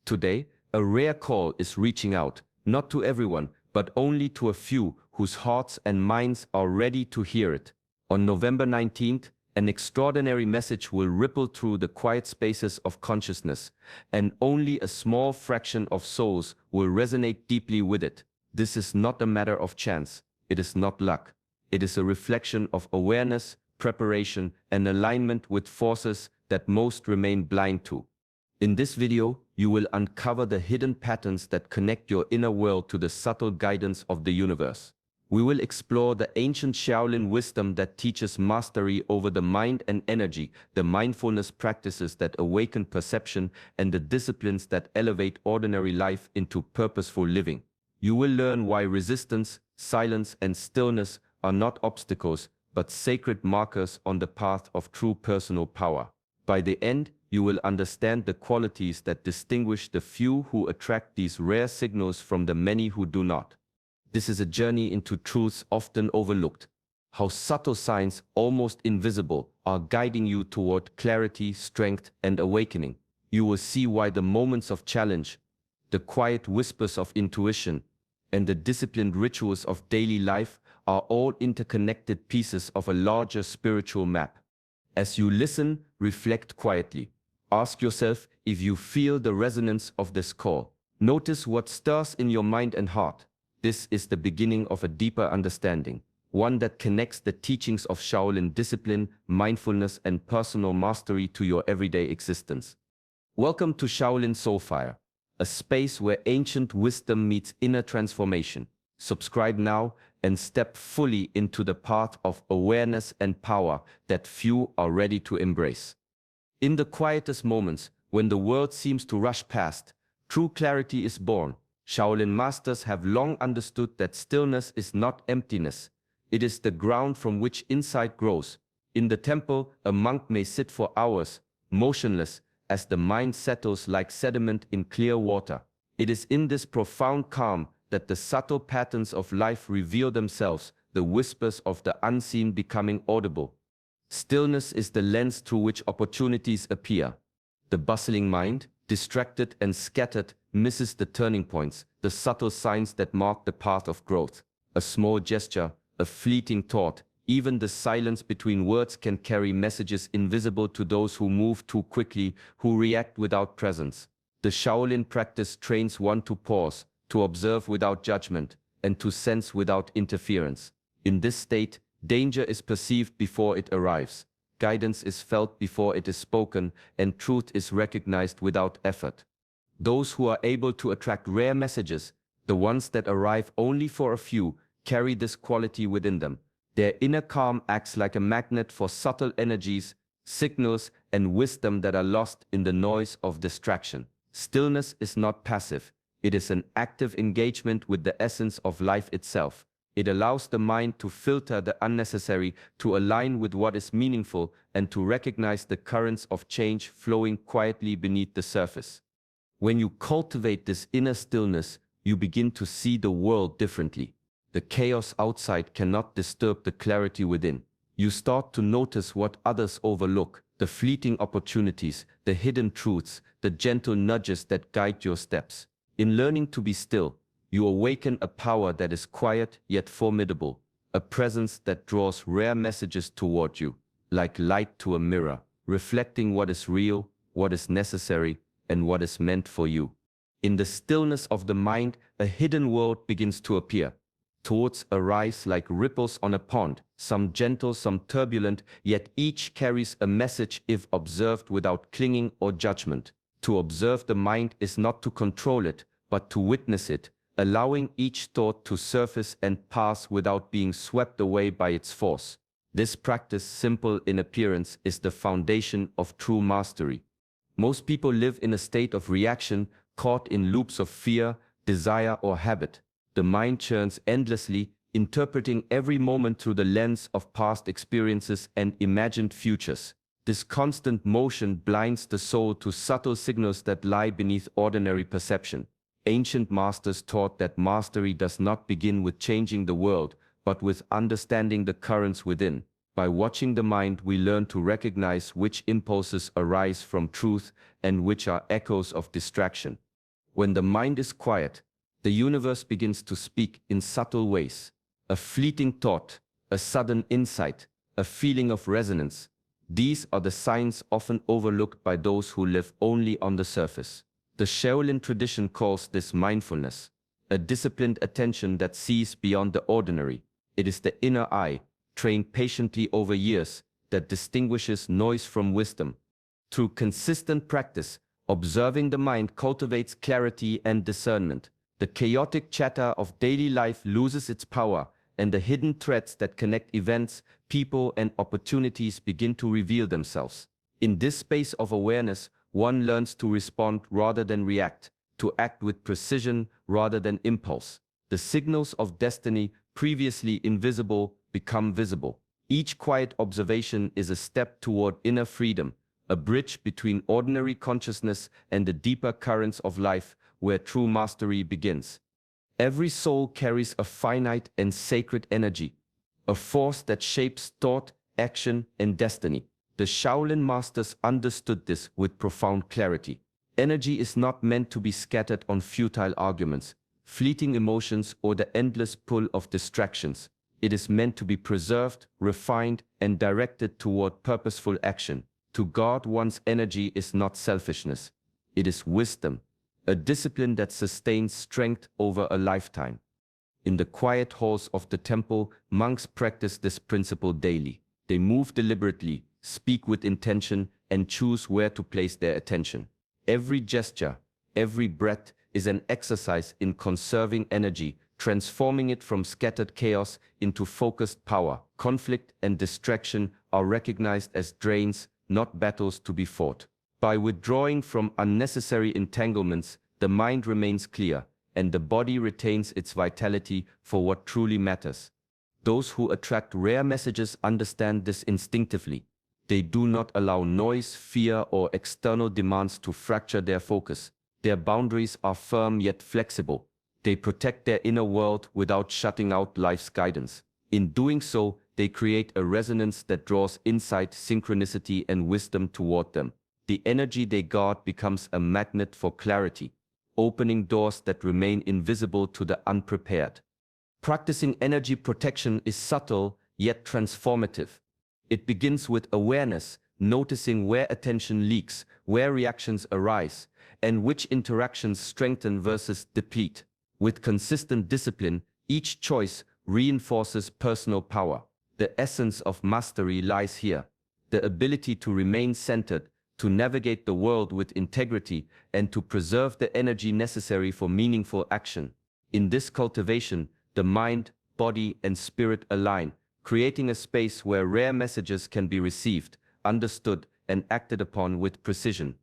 Today, a rare call is reaching out, not to everyone, but only to a few whose hearts and minds are ready to hear it. On November 19th, an extraordinary message will ripple through the quiet spaces of consciousness, and only a small fraction of souls will resonate deeply with it. This is not a matter of chance. It is not luck. It is a reflection of awareness, preparation, and alignment with forces that most remain blind to. In this video, you will uncover the hidden patterns that connect your inner world to the subtle guidance of the universe. We will explore the ancient Shaolin wisdom that teaches mastery over the mind and energy, the mindfulness practices that awaken perception, and the disciplines that elevate ordinary life into purposeful living. You will learn why resistance, silence, and stillness are not obstacles, but sacred markers on the path of true personal power. By the end, you will understand the qualities that distinguish the few who attract these rare signals from the many who do not. This is a journey into truths often overlooked, how subtle signs, almost invisible, are guiding you toward clarity, strength, and awakening. You will see why the moments of challenge, the quiet whispers of intuition, and the disciplined rituals of daily life are all interconnected pieces of a larger spiritual map. As you listen, reflect quietly. Ask yourself if you feel the resonance of this call. Notice what stirs in your mind and heart. This is the beginning of a deeper understanding, one that connects the teachings of Shaolin discipline, mindfulness, and personal mastery to your everyday existence. Welcome to Shaolin Soulfire, a space where ancient wisdom meets inner transformation. Subscribe now and step fully into the path of awareness and power that few are ready to embrace. In the quietest moments, when the world seems to rush past, true clarity is born. Shaolin masters have long understood that stillness is not emptiness. It is the ground from which insight grows. In the temple, a monk may sit for hours, motionless, as the mind settles like sediment in clear water. It is in this profound calm that the subtle patterns of life reveal themselves, the whispers of the unseen becoming audible. Stillness is the lens through which opportunities appear. The bustling mind, distracted and scattered, misses the turning points, the subtle signs that mark the path of growth. A small gesture, a fleeting thought, even the silence between words can carry messages invisible to those who move too quickly, who react without presence. The Shaolin practice trains one to pause, to observe without judgment, and to sense without interference. In this state, danger is perceived before it arrives. Guidance is felt before it is spoken, and truth is recognized without effort. Those who are able to attract rare messages, the ones that arrive only for a few, carry this quality within them. Their inner calm acts like a magnet for subtle energies, signals, and wisdom that are lost in the noise of distraction. Stillness is not passive. It is an active engagement with the essence of life itself. It allows the mind to filter the unnecessary, to align with what is meaningful, and to recognize the currents of change flowing quietly beneath the surface. When you cultivate this inner stillness, you begin to see the world differently. The chaos outside cannot disturb the clarity within. You start to notice what others overlook, the fleeting opportunities, the hidden truths, the gentle nudges that guide your steps. In learning to be still, you awaken a power that is quiet yet formidable, a presence that draws rare messages toward you, like light to a mirror, reflecting what is real, what is necessary, and what is meant for you. In the stillness of the mind, a hidden world begins to appear. Thoughts arise like ripples on a pond, some gentle, some turbulent, yet each carries a message if observed without clinging or judgment. To observe the mind is not to control it, but to witness it, allowing each thought to surface and pass without being swept away by its force. This practice, simple in appearance, is the foundation of true mastery. Most people live in a state of reaction, caught in loops of fear, desire, or habit. The mind churns endlessly, interpreting every moment through the lens of past experiences and imagined futures. This constant motion blinds the soul to subtle signals that lie beneath ordinary perception. Ancient masters taught that mastery does not begin with changing the world, but with understanding the currents within. By watching the mind, we learn to recognize which impulses arise from truth and which are echoes of distraction. When the mind is quiet, the universe begins to speak in subtle ways. A fleeting thought, a sudden insight, a feeling of resonance. These are the signs often overlooked by those who live only on the surface. The Shaolin tradition calls this mindfulness, a disciplined attention that sees beyond the ordinary. It is the inner eye, trained patiently over years, that distinguishes noise from wisdom. Through consistent practice, observing the mind cultivates clarity and discernment. The chaotic chatter of daily life loses its power, and the hidden threads that connect events, people, and opportunities begin to reveal themselves. In this space of awareness, one learns to respond rather than react, to act with precision rather than impulse. The signals of destiny, previously invisible, become visible. Each quiet observation is a step toward inner freedom, a bridge between ordinary consciousness and the deeper currents of life where true mastery begins. Every soul carries a finite and sacred energy, a force that shapes thought, action, and destiny. The Shaolin masters understood this with profound clarity. Energy is not meant to be scattered on futile arguments, fleeting emotions, or the endless pull of distractions. It is meant to be preserved, refined, and directed toward purposeful action. To guard one's energy is not selfishness. It is wisdom, a discipline that sustains strength over a lifetime. In the quiet halls of the temple, monks practice this principle daily. They move deliberately, speak with intention, and choose where to place their attention. Every gesture, every breath is an exercise in conserving energy, transforming it from scattered chaos into focused power. Conflict and distraction are recognized as drains, not battles to be fought. By withdrawing from unnecessary entanglements, the mind remains clear, and the body retains its vitality for what truly matters. Those who attract rare messages understand this instinctively. They do not allow noise, fear, or external demands to fracture their focus. Their boundaries are firm yet flexible. They protect their inner world without shutting out life's guidance. In doing so, they create a resonance that draws insight, synchronicity, and wisdom toward them. The energy they guard becomes a magnet for clarity, opening doors that remain invisible to the unprepared. Practicing energy protection is subtle yet transformative. It begins with awareness, noticing where attention leaks, where reactions arise, and which interactions strengthen versus deplete. With consistent discipline, each choice reinforces personal power. The essence of mastery lies here, the ability to remain centered, to navigate the world with integrity, and to preserve the energy necessary for meaningful action. In this cultivation, the mind, body, and spirit align, creating a space where rare messages can be received, understood, and acted upon with precision.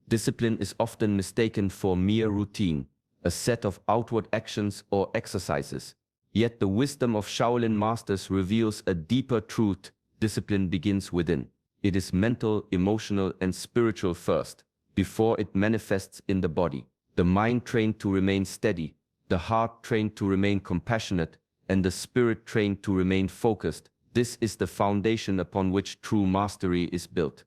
Discipline is often mistaken for mere routine, a set of outward actions or exercises. Yet the wisdom of Shaolin masters reveals a deeper truth: discipline begins within. It is mental, emotional, and spiritual first, before it manifests in the body. The mind trained to remain steady, the heart trained to remain compassionate, and the spirit trained to remain focused. This is the foundation upon which true mastery is built.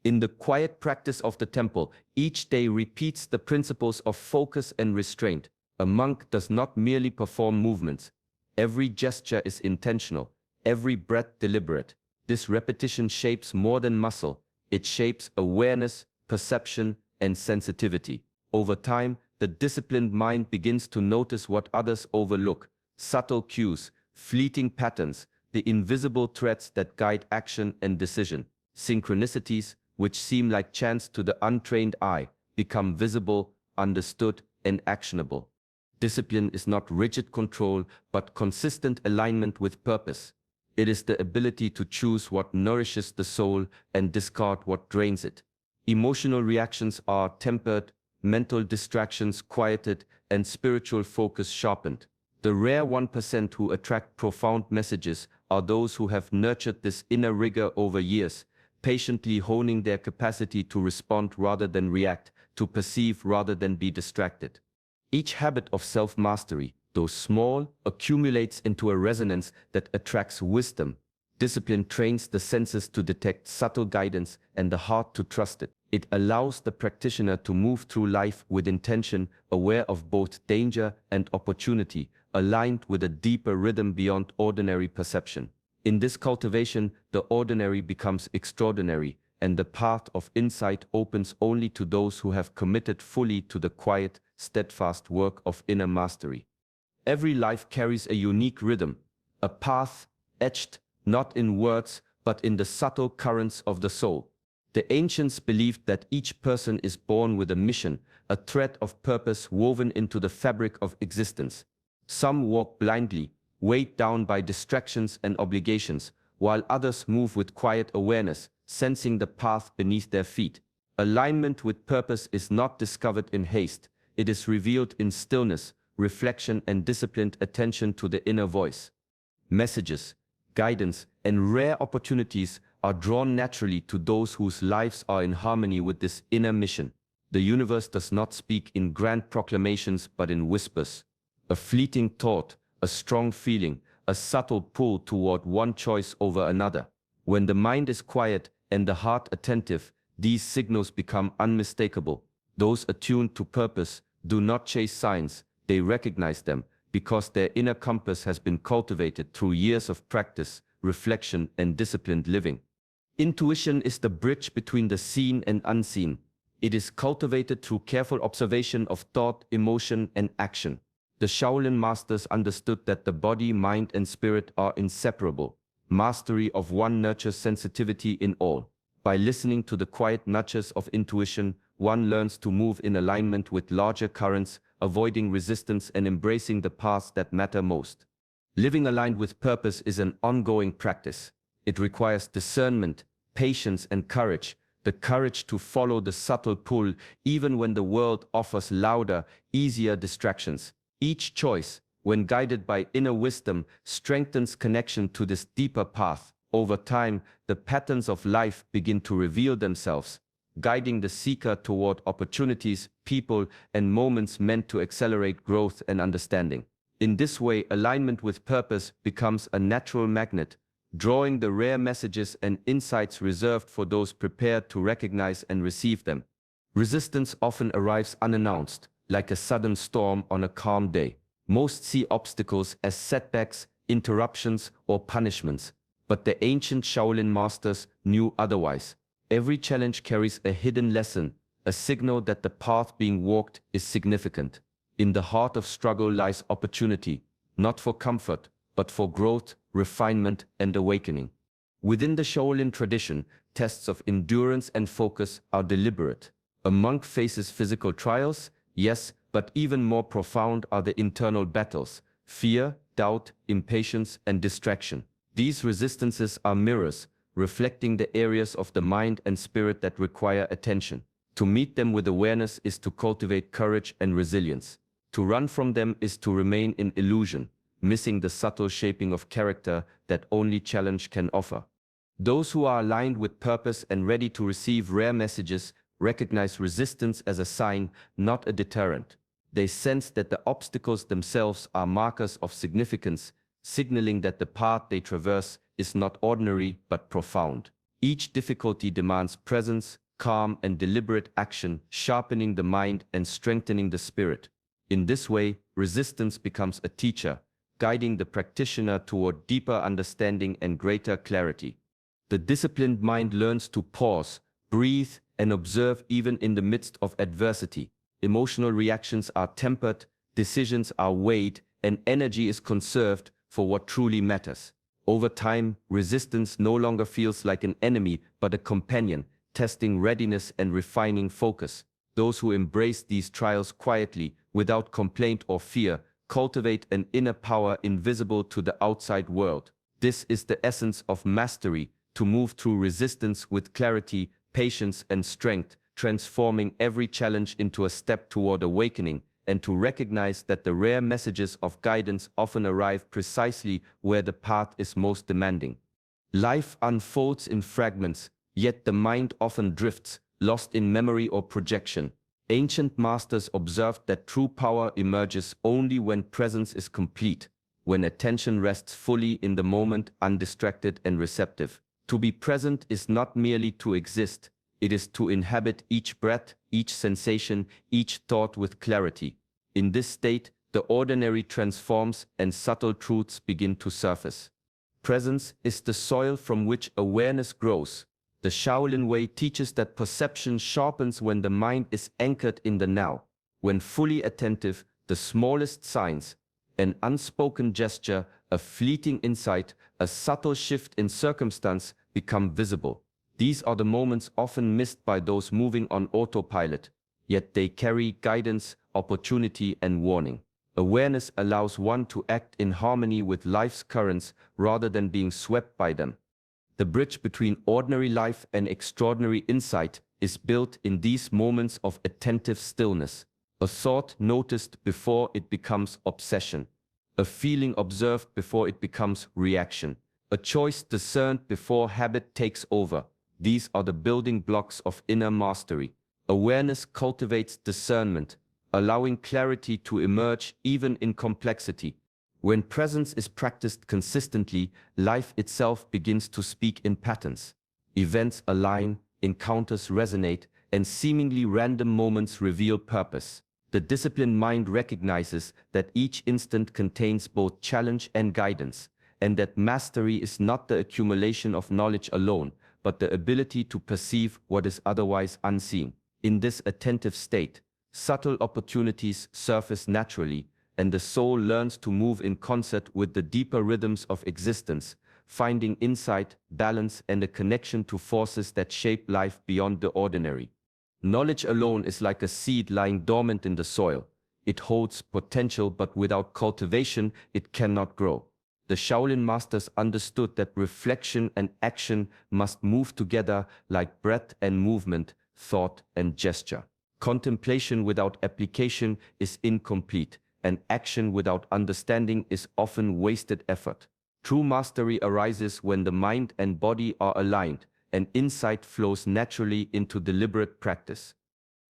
In the quiet practice of the temple, each day repeats the principles of focus and restraint. A monk does not merely perform movements. Every gesture is intentional, every breath deliberate. This repetition shapes more than muscle. It shapes awareness, perception, and sensitivity. Over time, the disciplined mind begins to notice what others overlook: subtle cues, fleeting patterns, the invisible threads that guide action and decision. Synchronicities, which seem like chance to the untrained eye, become visible, understood, and actionable. Discipline is not rigid control, but consistent alignment with purpose. It is the ability to choose what nourishes the soul and discard what drains it. Emotional reactions are tempered, mental distractions quieted, and spiritual focus sharpened. The rare 1% who attract profound messages are those who have nurtured this inner rigor over years, patiently honing their capacity to respond rather than react, to perceive rather than be distracted. Each habit of self-mastery, though small, accumulates into a resonance that attracts wisdom. Discipline trains the senses to detect subtle guidance and the heart to trust it. It allows the practitioner to move through life with intention, aware of both danger and opportunity, aligned with a deeper rhythm beyond ordinary perception. In this cultivation, the ordinary becomes extraordinary, and the path of insight opens only to those who have committed fully to the quiet, steadfast work of inner mastery. Every life carries a unique rhythm, a path etched not in words but in the subtle currents of the soul. The ancients believed that each person is born with a mission, a thread of purpose woven into the fabric of existence. Some walk blindly, weighed down by distractions and obligations, while others move with quiet awareness, sensing the path beneath their feet. Alignment with purpose is not discovered in haste, it is revealed in stillness, reflection, and disciplined attention to the inner voice. Messages, guidance, and rare opportunities are drawn naturally to those whose lives are in harmony with this inner mission. The universe does not speak in grand proclamations but in whispers. A fleeting thought, a strong feeling, a subtle pull toward one choice over another. When the mind is quiet and the heart attentive, these signals become unmistakable. Those attuned to purpose do not chase signs, they recognize them, because their inner compass has been cultivated through years of practice, reflection, and disciplined living. Intuition is the bridge between the seen and unseen. It is cultivated through careful observation of thought, emotion, and action. The Shaolin masters understood that the body, mind, and spirit are inseparable. Mastery of one nurtures sensitivity in all. By listening to the quiet nudges of intuition, one learns to move in alignment with larger currents, avoiding resistance and embracing the paths that matter most. Living aligned with purpose is an ongoing practice. It requires discernment, patience, and courage, the courage to follow the subtle pull even when the world offers louder, easier distractions. Each choice, when guided by inner wisdom, strengthens connection to this deeper path. Over time, the patterns of life begin to reveal themselves, guiding the seeker toward opportunities, people, and moments meant to accelerate growth and understanding. In this way, alignment with purpose becomes a natural magnet, drawing the rare messages and insights reserved for those prepared to recognize and receive them. Resistance often arrives unannounced, like a sudden storm on a calm day. Most see obstacles as setbacks, interruptions, or punishments, but the ancient Shaolin masters knew otherwise. Every challenge carries a hidden lesson, a signal that the path being walked is significant. In the heart of struggle lies opportunity, not for comfort, but for growth, refinement, and awakening. Within the Shaolin tradition, tests of endurance and focus are deliberate. A monk faces physical trials, yes, but even more profound are the internal battles: fear, doubt, impatience, and distraction. These resistances are mirrors, reflecting the areas of the mind and spirit that require attention. To meet them with awareness is to cultivate courage and resilience. To run from them is to remain in illusion, missing the subtle shaping of character that only challenge can offer. Those who are aligned with purpose and ready to receive rare messages recognize resistance as a sign, not a deterrent. They sense that the obstacles themselves are markers of significance, signaling that the path they traverse is not ordinary but profound. Each difficulty demands presence, calm, and deliberate action, sharpening the mind and strengthening the spirit. In this way, resistance becomes a teacher, guiding the practitioner toward deeper understanding and greater clarity. The disciplined mind learns to pause, breathe, and observe even in the midst of adversity. Emotional reactions are tempered, decisions are weighed, and energy is conserved for what truly matters. Over time, resistance no longer feels like an enemy but a companion, testing readiness and refining focus. Those who embrace these trials quietly, without complaint or fear, cultivate an inner power invisible to the outside world. This is the essence of mastery, to move through resistance with clarity, patience, and strength, transforming every challenge into a step toward awakening, and to recognize that the rare messages of guidance often arrive precisely where the path is most demanding. Life unfolds in fragments, yet the mind often drifts, lost in memory or projection. Ancient masters observed that true power emerges only when presence is complete, when attention rests fully in the moment, undistracted and receptive. To be present is not merely to exist, It is to inhabit each breath, each sensation, each thought with clarity. In this state, the ordinary transforms and subtle truths begin to surface. Presence is the soil from which awareness grows. The Shaolin Way teaches that perception sharpens when the mind is anchored in the now. When fully attentive, the smallest signs, an unspoken gesture, a fleeting insight, a subtle shift in circumstance become visible. These are the moments often missed by those moving on autopilot, yet they carry guidance, opportunity, and warning. Awareness allows one to act in harmony with life's currents rather than being swept by them. The bridge between ordinary life and extraordinary insight is built in these moments of attentive stillness. A thought noticed before it becomes obsession. A feeling observed before it becomes reaction. A choice discerned before habit takes over. These are the building blocks of inner mastery. Awareness cultivates discernment, allowing clarity to emerge even in complexity. When presence is practiced consistently, life itself begins to speak in patterns. Events align, encounters resonate, and seemingly random moments reveal purpose. The disciplined mind recognizes that each instant contains both challenge and guidance, and that mastery is not the accumulation of knowledge alone, but the ability to perceive what is otherwise unseen. In this attentive state, subtle opportunities surface naturally, and the soul learns to move in concert with the deeper rhythms of existence, finding insight, balance, and a connection to forces that shape life beyond the ordinary. Knowledge alone is like a seed lying dormant in the soil. It holds potential, but without cultivation, it cannot grow. The Shaolin masters understood that reflection and action must move together like breath and movement, thought and gesture. Contemplation without application is incomplete, and action without understanding is often wasted effort. True mastery arises when the mind and body are aligned, and insight flows naturally into deliberate practice.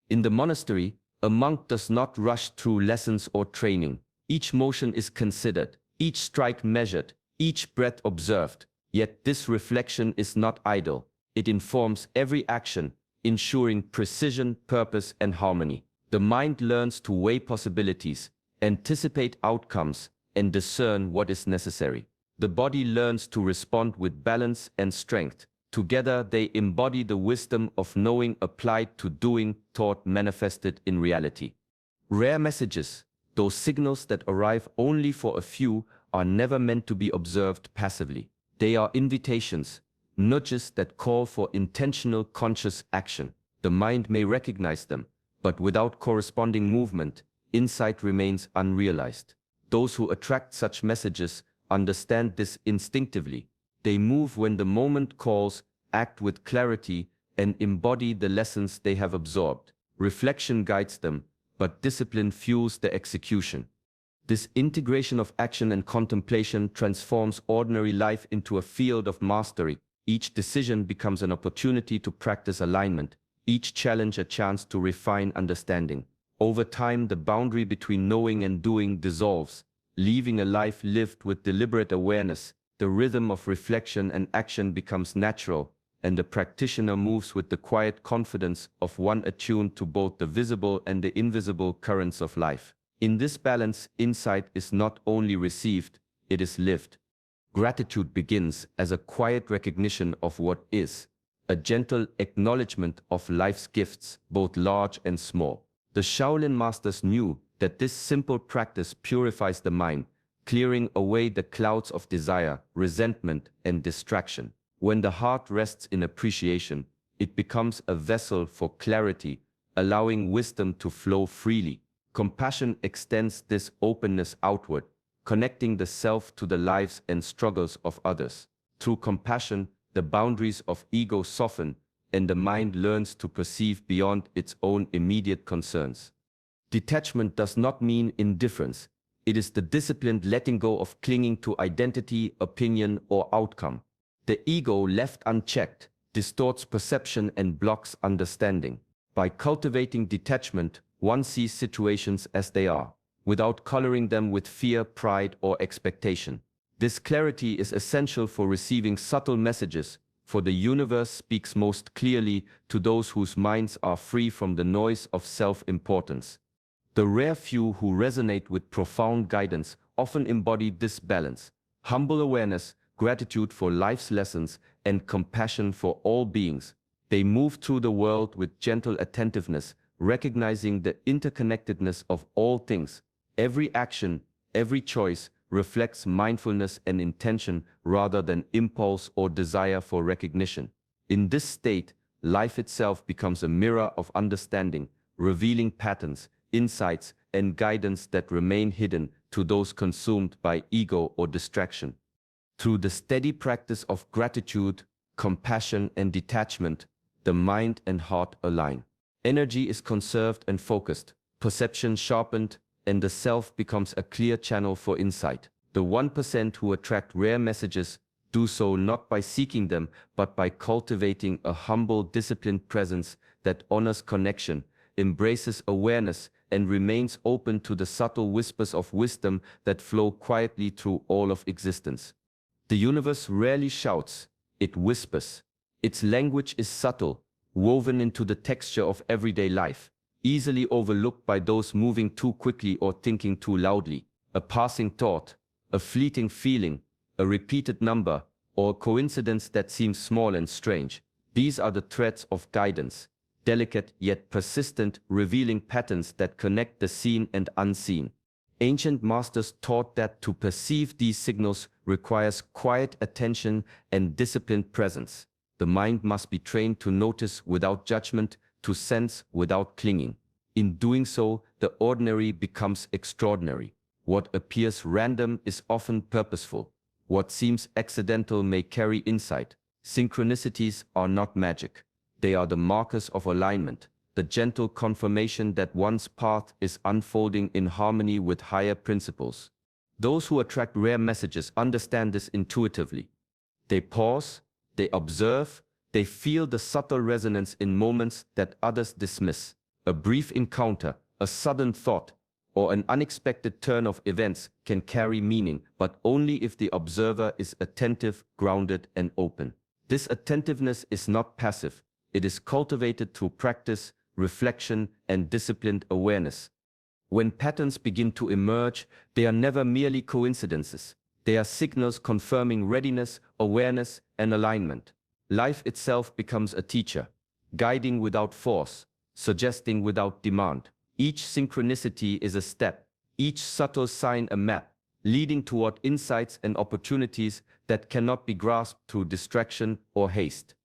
In the monastery, a monk does not rush through lessons or training. Each motion is considered, each strike measured, each breath observed. Yet this reflection is not idle. It informs every action, ensuring precision, purpose, and harmony. The mind learns to weigh possibilities, anticipate outcomes, and discern what is necessary. The body learns to respond with balance and strength. Together they embody the wisdom of knowing applied to doing, thought manifested in reality. Rare messages, those signals that arrive only for a few, are never meant to be observed passively. They are invitations, nudges that call for intentional, conscious action. The mind may recognize them, but without corresponding movement, insight remains unrealized. Those who attract such messages understand this instinctively. They move when the moment calls, act with clarity, and embody the lessons they have absorbed. Reflection guides them, but discipline fuels the execution. This integration of action and contemplation transforms ordinary life into a field of mastery. Each decision becomes an opportunity to practice alignment, each challenge a chance to refine understanding. Over time, the boundary between knowing and doing dissolves, leaving a life lived with deliberate awareness. The rhythm of reflection and action becomes natural, and the practitioner moves with the quiet confidence of one attuned to both the visible and the invisible currents of life. In this balance, insight is not only received, it is lived. Gratitude begins as a quiet recognition of what is, a gentle acknowledgement of life's gifts, both large and small. The Shaolin masters knew that this simple practice purifies the mind, clearing away the clouds of desire, resentment, and distraction. When the heart rests in appreciation, it becomes a vessel for clarity, allowing wisdom to flow freely. Compassion extends this openness outward, connecting the self to the lives and struggles of others. Through compassion, the boundaries of ego soften, and the mind learns to perceive beyond its own immediate concerns. Detachment does not mean indifference. It is the disciplined letting go of clinging to identity, opinion, or outcome. The ego, left unchecked, distorts perception and blocks understanding. By cultivating detachment, one sees situations as they are, without coloring them with fear, pride, or expectation. This clarity is essential for receiving subtle messages, for the universe speaks most clearly to those whose minds are free from the noise of self-importance. The rare few who resonate with profound guidance often embody this balance: humble awareness, gratitude for life's lessons, and compassion for all beings. They move through the world with gentle attentiveness, recognizing the interconnectedness of all things. Every action, every choice reflects mindfulness and intention rather than impulse or desire for recognition. In this state, life itself becomes a mirror of understanding, revealing patterns, insights, and guidance that remain hidden to those consumed by ego or distraction. Through the steady practice of gratitude, compassion, and detachment, the mind and heart align. Energy is conserved and focused, perception sharpened, and the self becomes a clear channel for insight. The 1% who attract rare messages do so not by seeking them, but by cultivating a humble, disciplined presence that honors connection, embraces awareness, and remains open to the subtle whispers of wisdom that flow quietly through all of existence. The universe rarely shouts, it whispers. Its language is subtle, woven into the texture of everyday life, easily overlooked by those moving too quickly or thinking too loudly. A passing thought, a fleeting feeling, a repeated number, or a coincidence that seems small and strange. These are the threads of guidance, delicate yet persistent, revealing patterns that connect the seen and unseen. Ancient masters taught that to perceive these signals requires quiet attention and disciplined presence. The mind must be trained to notice without judgment, to sense without clinging. In doing so, the ordinary becomes extraordinary. What appears random is often purposeful. What seems accidental may carry insight. Synchronicities are not magic. They are the markers of alignment, the gentle confirmation that one's path is unfolding in harmony with higher principles. Those who attract rare messages understand this intuitively. They pause, they observe, they feel the subtle resonance in moments that others dismiss. A brief encounter, a sudden thought, or an unexpected turn of events can carry meaning, but only if the observer is attentive, grounded, and open. This attentiveness is not passive. It is cultivated through practice, reflection, and disciplined awareness. When patterns begin to emerge, they are never merely coincidences. They are signals confirming readiness, awareness, and alignment. Life itself becomes a teacher, guiding without force, suggesting without demand. Each synchronicity is a step, each subtle sign a map, leading toward insights and opportunities that cannot be grasped through distraction or haste.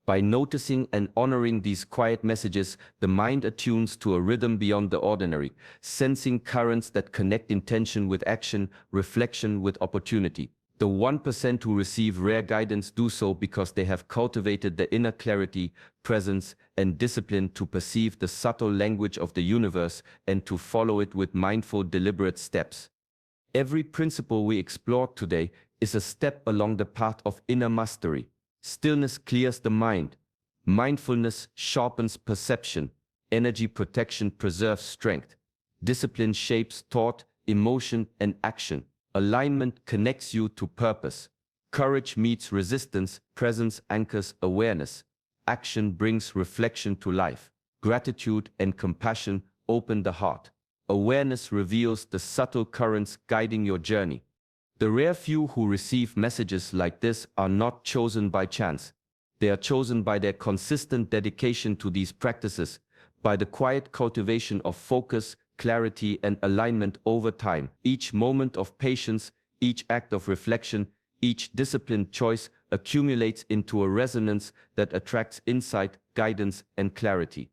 By noticing and honoring these quiet messages, the mind attunes to a rhythm beyond the ordinary, sensing currents that connect intention with action, reflection with opportunity. The 1% who receive rare guidance do so because they have cultivated the inner clarity, presence, and discipline to perceive the subtle language of the universe and to follow it with mindful, deliberate steps. Every principle we explored today is a step along the path of inner mastery. Stillness clears the mind. Mindfulness sharpens perception. Energy protection preserves strength. Discipline shapes thought, emotion, and action. Alignment connects you to purpose. Courage meets resistance. Presence anchors awareness. Action brings reflection to life. Gratitude and compassion open the heart. Awareness reveals the subtle currents guiding your journey. The rare few who receive messages like this are not chosen by chance. They are chosen by their consistent dedication to these practices, by the quiet cultivation of focus, clarity, and alignment over time. Each moment of patience, each act of reflection, each disciplined choice accumulates into a resonance that attracts insight, guidance, and clarity.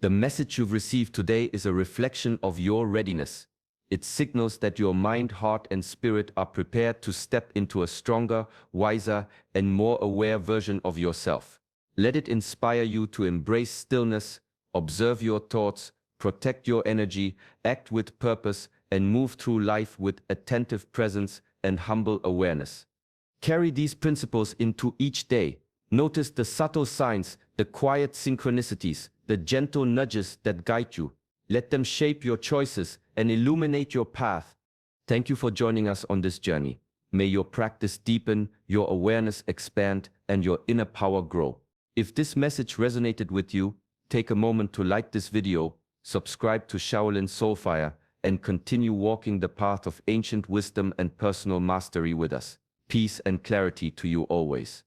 The message you've received today is a reflection of your readiness. It signals that your mind, heart, and spirit are prepared to step into a stronger, wiser, and more aware version of yourself. Let it inspire you to embrace stillness, observe your thoughts, protect your energy, act with purpose, and move through life with attentive presence and humble awareness. Carry these principles into each day. Notice the subtle signs, the quiet synchronicities, the gentle nudges that guide you. Let them shape your choices and illuminate your path. Thank you for joining us on this journey. May your practice deepen, your awareness expand, and your inner power grow. If this message resonated with you, take a moment to like this video, subscribe to Shaolin Soulfire, and continue walking the path of ancient wisdom and personal mastery with us. Peace and clarity to you always.